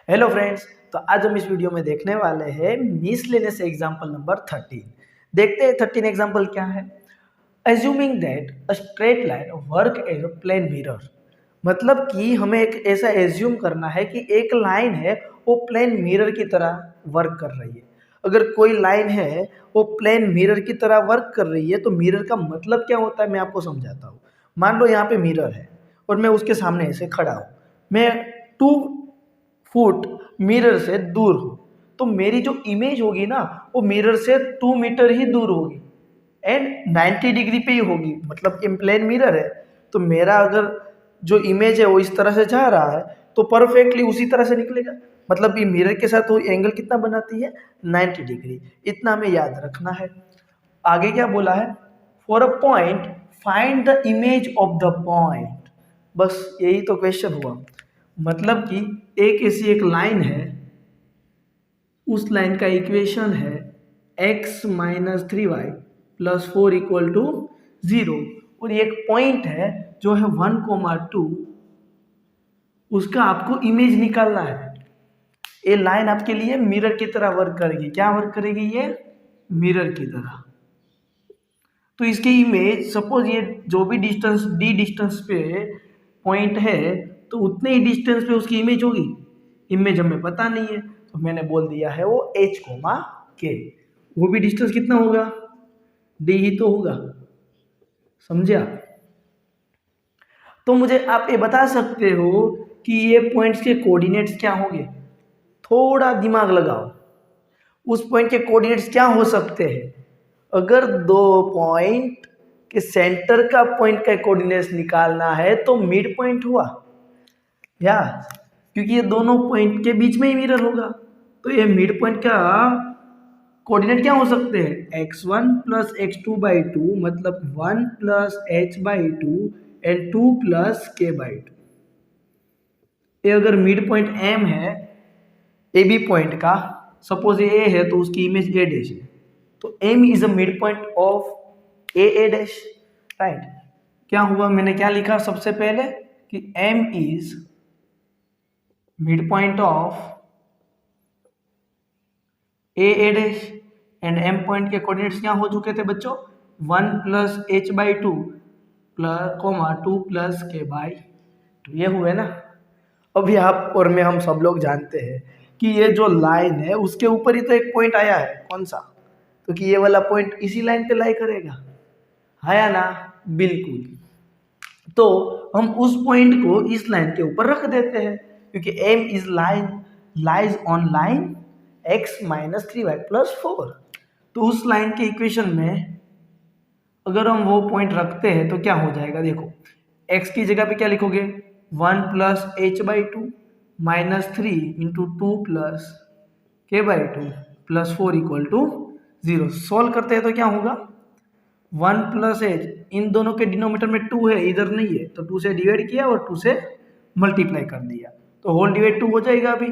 Hello friends, तो आज हम इस वीडियो में देखने वाले हैं मिसलेनियस एग्जांपल नंबर 13। देखते हैं 13 एग्जांपल क्या है। Assuming that a straight line work as a plane mirror, मतलब कि हमें एक ऐसा एज्यूम करना है कि एक लाइन है वो प्लेन मिरर की तरह वर्क कर रही है। अगर कोई लाइन है वो प्लेन मिरर की तरह वर्क कर रही है तो मिरर का मतलब क्या होता है मैं आपको समझाता हूँ। मान लो यहाँ पे मिरर है और मैं उसके सामने ऐसे खड़ा हूँ, मैं 2 फुट मिरर से दूर हूँ, तो मेरी जो इमेज होगी ना वो मिरर से 2 मीटर ही दूर होगी एंड 90 डिग्री पे ही होगी। मतलब कि प्लेन मिरर है तो मेरा अगर जो इमेज है वो इस तरह से जा रहा है तो परफेक्टली उसी तरह से निकलेगा। मतलब कि मिरर के साथ वो एंगल कितना बनाती है, 90 डिग्री। इतना हमें याद रखना है। आगे क्या बोला है, for a point find the image of the point. बस यही तो क्वेश्चन हुआ। मतलब कि एक लाइन है, उस लाइन का इक्वेशन है x minus 3y plus 4 equal to 0, और एक पॉइंट है जो है 1,2, उसका आपको इमेज निकालना है। ये लाइन आपके लिए मिरर की तरह वर्क करेगी। क्या वर्क करेगी? ये मिरर की तरह। तो इसकी इमेज सपोज ये जो भी डिस्टेंस d डिस्टेंस पे पॉइंट है तो उतने ही डिस्टेंस पे उसकी इमेज होगी। इमेज हमें पता नहीं है तो मैंने बोल दिया है वो h, k। वो भी डिस्टेंस कितना होगा, d ही तो होगा। समझे आप? तो मुझे आप ये बता सकते हो कि ये पॉइंट्स के कोऑर्डिनेट्स क्या होंगे? थोड़ा दिमाग लगाओ, उस पॉइंट के कोऑर्डिनेट्स क्या हो सकते हैं? अगर दो पॉइंट के सेंटर का पॉइंट का कोऑर्डिनेट्स निकालना है तो मिड पॉइंट हुआ या, क्योंकि ये दोनों पॉइंट के बीच में ही मिरर होगा। तो ये मिड पॉइंट का कोऑर्डिनेट क्या हो सकते हैं? x1 प्लस x2/2, मतलब 1 plus h/2 and 2 plus k/2। ये अगर मिड पॉइंट m है ए बी पॉइंट का, सपोज ये a है तो उसकी इमेज a डैश है, तो m is a mid point of a dash, right. क्या हुआ, मैंने क्या लिखा सबसे पहले कि m is mid point of a dash and m point के कोऑर्डिनेट्स क्या हो चुके थे बच्चों? 1 plus h/2 plus 2 plus k/2। ये हुए ना। अभी आप और मैं हम सब लोग जानते हैं कि ये जो लाइन है उसके ऊपर ही तो एक पॉइंट आया है। कौन सा? तो कि ये वाला पॉइंट इसी लाइन पे लाई करेगा, है या ना? बिल्कुल। तो हम उस पॉइंट को इस लाइन के ऊपर रख देते हैं क्योंकि m is lies on line x minus 3y plus 4। तो उस लाइन के इक्वेशन में अगर हम वो पॉइंट रखते हैं तो क्या हो जाएगा? देखो, x की जगह पे क्या लिखोगे? 1 plus h/2 minus 3 into 2 plus k/2 plus 4 equal to 0। Solve करते हैं तो क्या होगा? 1 प्लस h, इन दोनों के डिनोमीटर में 2 है, इधर नहीं है, तो 2 से डिवाइड किया और 2 से मल्टीप्लाई कर दिया, तो होल डिवाइड 2 हो जाएगा अभी।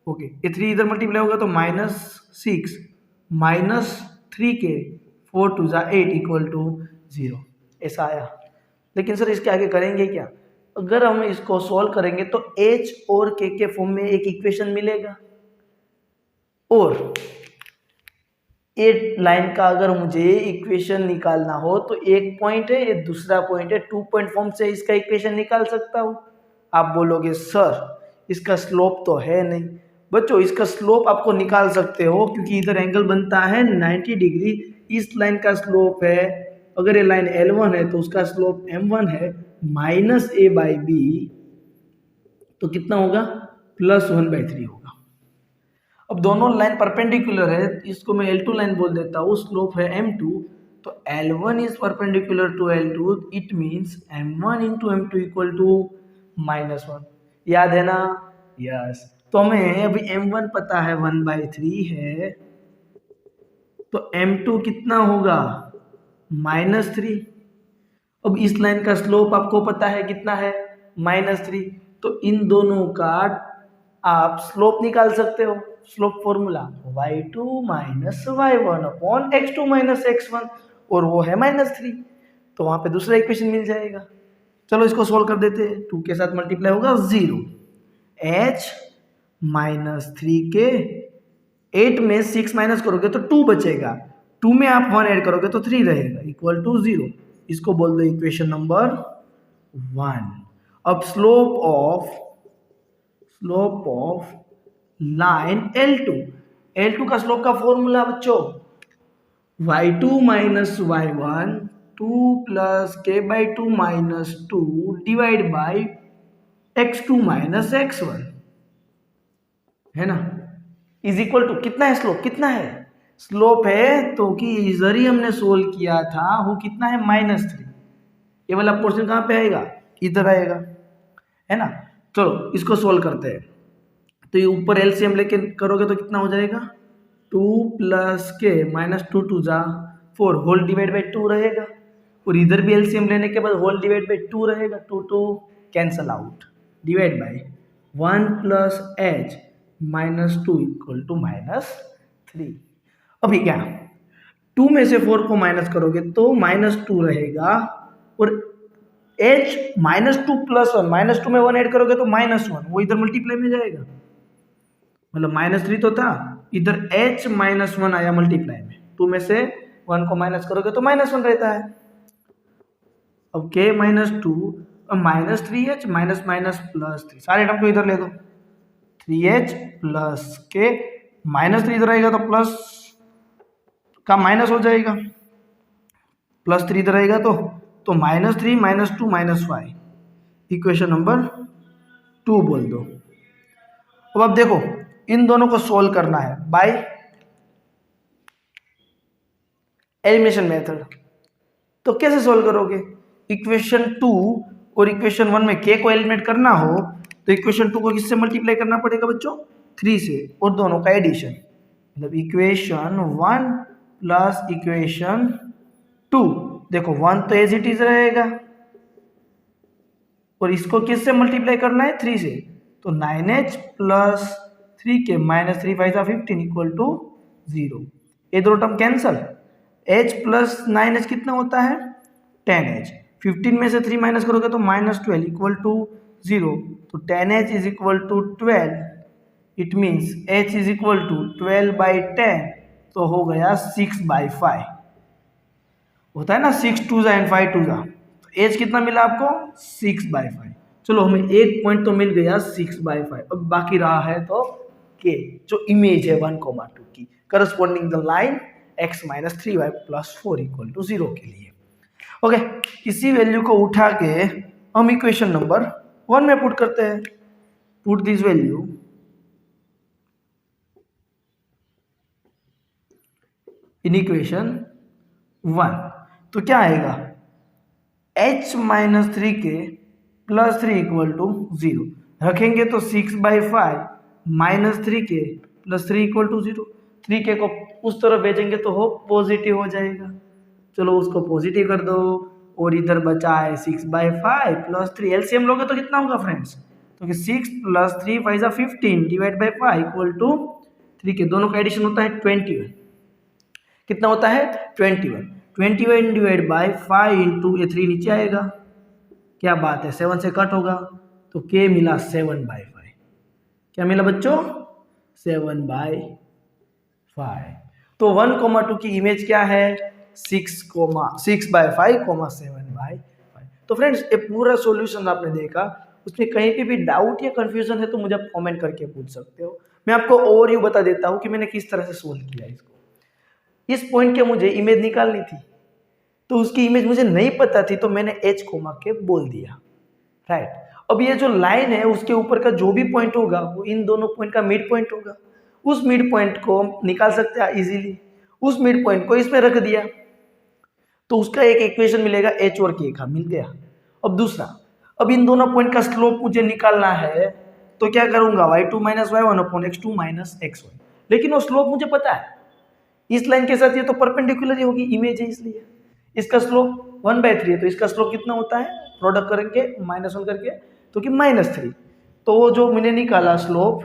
ओके, ये 3 इधर मल्टीप्लाई होगा तो -6 माइनस 3k 4 2 8 इक्वल टू 0। ऐसा आया। लेकिन सर इसके आगे करेंगे क्या? अगर हम इसको सॉल्व करेंगे तो h और k के फॉर्म में एक इक्वेशन मिलेगा, और एक लाइन का अगर मुझे इक्वेशन निकालना हो तो एक पॉइंट है, ये दूसरा पॉइंट है, 2 पॉइंट फॉर्म से इसका इक्वेशन निकाल सकता हूँ। आप बोलोगे सर इसका स्लोप तो है नहीं। बच्चों, इसका स्लोप आपको निकाल सकते हो क्योंकि इधर एंगल बनता है 90 डिग्री। इस लाइन का स्लोप है, अगर ये लाइन L1 है तो उसका स्लोप M1 है माइनस a/b, तो कितना होगा? +1/3 होगा। अब दोनों लाइन परपेंडिकुलर है, इसको मैं L2 लाइन बोल देता हूँ, स्लोप है M2, तो L1 is perpendicular to L2, it means M1 into M2 equal to -1। याद है ना? यस। तो हमें अभी M1 पता है 1/3 है, तो M2 कितना होगा? -3। अब इस लाइन का स्लोप आपको पता है कितना है? -3। तो इन दोनों का आप स्लोप निकाल सकते हो। Slope formula y2 minus y1 upon x2 minus x1, और वो है -3, तो वहां पे दूसरा इक्वेशन मिल जाएगा। चलो इसको सोल्व कर देते हैं। 2 के साथ मल्टीप्लाई होगा 0, h -3 के 8 में 6 माइनस करोगे तो 2 बचेगा, 2 में आप 1 ऐड करोगे तो 3 रहेगा इक्वल टू 0। इसको बोल दो इक्वेशन नंबर 1। अब स्लोप ऑफ लाइन L2 का स्लोप का फॉर्मूला बच्चों y2 minus y1 2 plus k/2 minus 2 divide by x2 minus x1 है ना, इज इक्वल टू कितना है स्लोप, कितना है स्लोप है तो कि इधर ही हमने सोल्व किया था वो कितना है -3। ये वाला पोर्शन कहाँ पे आएगा, इधर आएगा है ना। चलो इसको सोल्व करते हैं। तो ये ऊपर एलसीएम लेके करोगे तो कितना हो जाएगा 2 प्लस के माइनस 2 2 जा 4 होल डिवाइड बाई 2 रहेगा, और इधर भी एलसीएम लेने के बाद होल डिवाइड बाई 2 रहेगा, 2 2 cancel out divide by 1 plus h minus 2 equal to -3। अभी क्या 2 में से 4 को माइनस करोगे तो -2 रहेगा, और h -2 प्लस 1 -2 में 1 ऐड करोगे तो -1 वो इधर मल्टीप्लाई में जाएगा, मतलब -3 तो था, इधर h -1 आया मल्टीप्लाई में, 2 में से 1 को माइनस करोगे तो -1 रहता है। अब k -2 -3h minus minus plus 3 सारे टर्म को इधर ले दो, 3h प्लस k -3 इधर आएगा तो प्लस का माइनस हो जाएगा, +3 इधर आएगा तो -3 -2 -5 इक्वेशन नंबर 2 बोल दो। अब आप देखो इन दोनों को सोल्व करना है बाय एलिमिनेशन मेथड। तो कैसे सोल्व करोगे, इक्वेशन 2 और इक्वेशन 1 में k को एलिमिनेट करना हो तो इक्वेशन 2 को किससे मल्टीप्लाई करना पड़ेगा बच्चों 3 से, और दोनों का एडिशन, मतलब इक्वेशन 1 प्लस इक्वेशन 2। देखो 1 तो एज इट इज रहेगा, और इसको किससे मल्टीप्लाई करना है 3 से, तो 9h plus 3k minus 3 5 15 equal to 0। ये दो term cancel, h plus 9h कितना होता है 10h, 15 में से 3 माइनस करोगे तो -12 इक्वल टू 0, तो 10h is equal to 12, it means h is equal to 12/10, तो हो गया 6/5, होता है ना 6 2 एंड 5 2 तो एज कितना मिला आपको 6/5। चलो हमें एक पॉइंट तो मिल गया 6/5, अब बाकी रहा है तो के जो इमेज है 1,2 की corresponding the line x minus 3y plus 4 equal to 0 के लिए। ओके, इसी वैल्यू को उठा के हम इक्वेशन नंबर 1 में पुट करते हैं, put this value in equation 1, तो क्या आएगा h minus 3k plus 3 equal to 0, रखेंगे तो 6/5 minus 3k plus 3 equal to 0, 3k को उस तरफ भेजेंगे तो हो पॉजिटिव हो जाएगा, चलो उसको पॉजिटिव कर दो, और इधर बचा है 6/5 प्लस 3, एलसीएम लोगे तो कितना होगा फ्रेंड्स, तो कि 6 plus 3 5 15 divide by 5 equal to 3k, दोनों का एडिशन होता है 21, कितना होता है 21 डिवाइड बाई 5 इंटू ये 3 नीचे आएगा, क्या बात है 7 से कट होगा, तो k मिला 7/5, क्या मिला बच्चों 7/5। तो 1,2 की इमेज क्या है 6/5, 7/5। तो फ्रेंड्स ये पूरा सॉल्यूशन आपने देखा, उसमें कहीं पे भी डाउट या कंफ्यूजन है तो मुझे आप कमेंट करके पूछ सकते हो, मैं आपको ओवरव्यू बता देता हूँ कि मैंने किस तरह से सोल्व किया इसको। इस पॉइंट के मुझे इमेज निकालनी थी, तो उसकी इमेज मुझे नहीं पता थी, तो मैंने h कोमा के बोल दिया, राइट। अब ये जो लाइन है उसके ऊपर का जो भी पॉइंट होगा वो इन दोनों पॉइंट का मिड पॉइंट होगा, उस मिड पॉइंट को हम निकाल सकते हैं इजीली, उस मिड पॉइंट को इसमें रख दिया तो उसका एक इक्वेशन मिलेगा h और k का, मिल गया। अब दूसरा, अब इन दोनों पॉइंट का स्लोप मुझे निकालना है, तो क्या करूंगा y2 minus y1 upon x2 minus x1, लेकिन वो स्लोप मुझे पता है, इस लाइन के साथ ये तो परपेंडिकुलर ही होगी, इमेज है इसलिए, इसका स्लोप 1/3 है, तो इसका स्लोप कितना होता है, प्रोडक्ट करेंगे -1 करके तो कि -3, तो वो जो मैंने निकाला स्लोप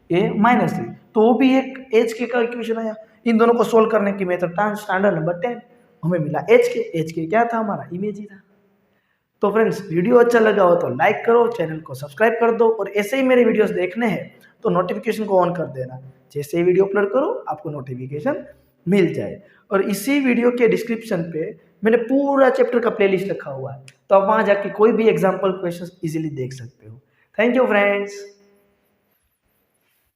ये -3, तो वो भी एक एच के का इक्वेशन आया। इन दोनों को सोल्व करने की मेथड स्टैंडर्ड नंबर 10, हमें मिला एच के क्या था हमारा इमेज ही था। तो फ्रेंड्स वीडियो अच्छा लगा हो तो लाइक करो, चैनल को सब्सक्राइब कर दो और ऐसे ही मेरे वीडियोस देखने हैं तो नोटिफिकेशन को ऑन कर देना। जैसे ही वीडियो अपलोड करो आपको नोटिफिकेशन मिल जाए। और इसी वीडियो के डिस्क्रिप्शन पे मैंने पूरा चैप्टर का प्लेलिस्ट रखा हुआ है, तो आप वहाँ जाके कोई भी एग्जाम्पल क्वेश्चन इजीली देख सकते हो। Thank you friends.